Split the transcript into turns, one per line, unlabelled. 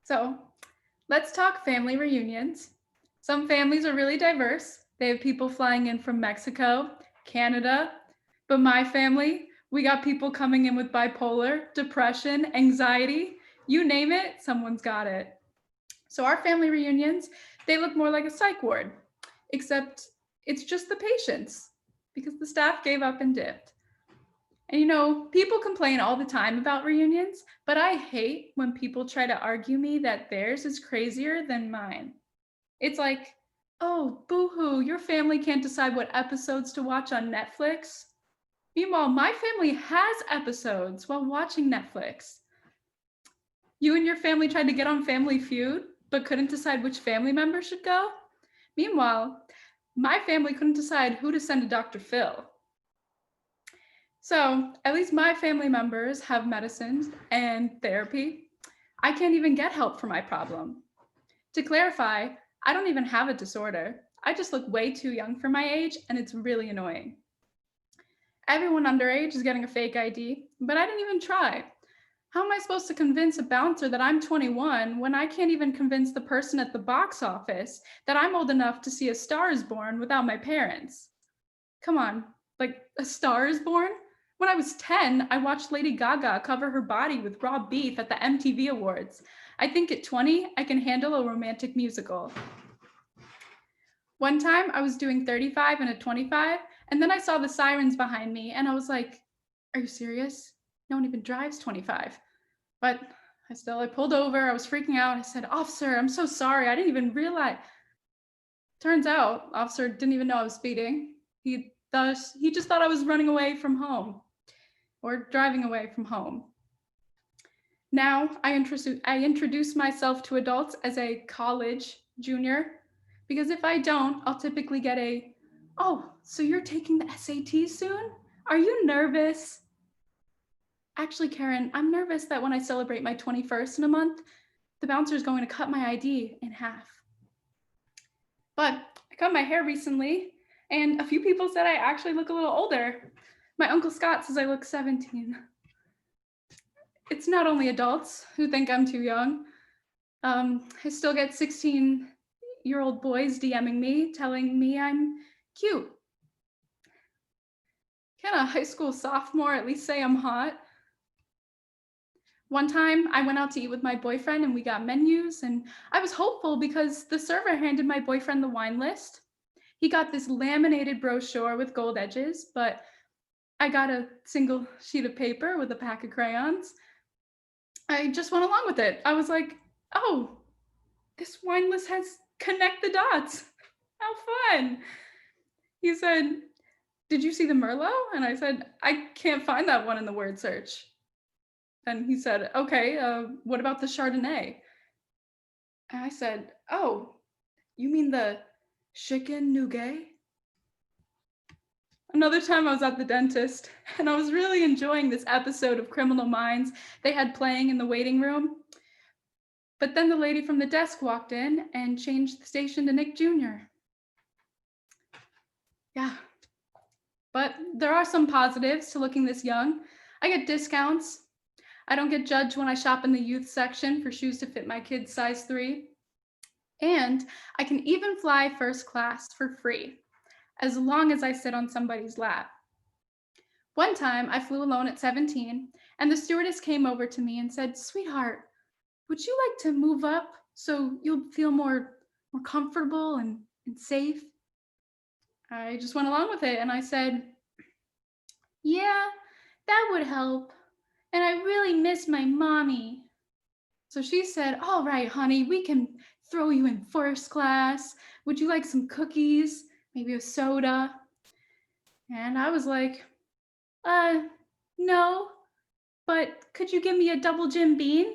So let's talk family reunions. Some families are really diverse. They have people flying in from Mexico, Canada, but my family, we got people coming in with bipolar, depression, anxiety. You name it, someone's got it. So our family reunions, they look more like a psych ward, except it's just the patients because the staff gave up and dipped. And people complain all the time about reunions, but I hate when people try to argue me that theirs is crazier than mine. It's like, oh, boo-hoo, your family can't decide what episodes to watch on Netflix. Meanwhile, my family has episodes while watching Netflix. You and your family tried to get on Family Feud, but couldn't decide which family member should go. Meanwhile, my family couldn't decide who to send to Dr. Phil. So at least my family members have medicines and therapy. I can't even get help for my problem. To clarify, I don't even have a disorder. I just look way too young for my age, and it's really annoying. Everyone underage is getting a fake ID, but I didn't even try. How am I supposed to convince a bouncer that I'm 21 when I can't even convince the person at the box office that I'm old enough to see A Star is Born without my parents? Come on, like A Star is Born? When I was 10, I watched Lady Gaga cover her body with raw beef at the MTV Awards. I think at 20, I can handle a romantic musical. One time, I was doing 35 and a 25, and then I saw the sirens behind me, and I was like, are you serious? No one even drives 25. But I pulled over, I was freaking out. I said, officer, I'm so sorry, I didn't even realize. Turns out, officer didn't even know I was speeding. He just thought I was running away from home or driving away from home. Now I introduce myself to adults as a college junior, because if I don't, I'll typically get oh, so you're taking the SAT soon? Are you nervous? Actually, Karen, I'm nervous that when I celebrate my 21st in a month, the bouncer's going to cut my ID in half. But I cut my hair recently, and a few people said I actually look a little older. My Uncle Scott says I look 17. It's not only adults who think I'm too young. I still get 16-year-old boys DMing me, telling me I'm cute. Can a high school sophomore at least say I'm hot? One time, I went out to eat with my boyfriend and we got menus, and I was hopeful because the server handed my boyfriend the wine list. He got this laminated brochure with gold edges, but I got a single sheet of paper with a pack of crayons. I just went along with it. I was like, oh, this wine list has connect the dots. How fun. He said, did you see the Merlot? And I said, I can't find that one in the word search. And he said, okay, what about the Chardonnay? And I said, oh, you mean the chicken nougat? Another time I was at the dentist, and I was really enjoying this episode of Criminal Minds they had playing in the waiting room. But then the lady from the desk walked in and changed the station to Nick Jr. Yeah, but there are some positives to looking this young. I get discounts. I don't get judged when I shop in the youth section for shoes to fit my kid's size 3. And I can even fly first class for free, as long as I sit on somebody's lap. One time, I flew alone at 17, and the stewardess came over to me and said, sweetheart, would you like to move up so you'll feel more comfortable and safe? I just went along with it, and I said, yeah, that would help. And I really miss my mommy. So she said, all right, honey, we can throw you in first class. Would you like some cookies? Maybe a soda? And I was like, no, but could you give me a double Jim Beam?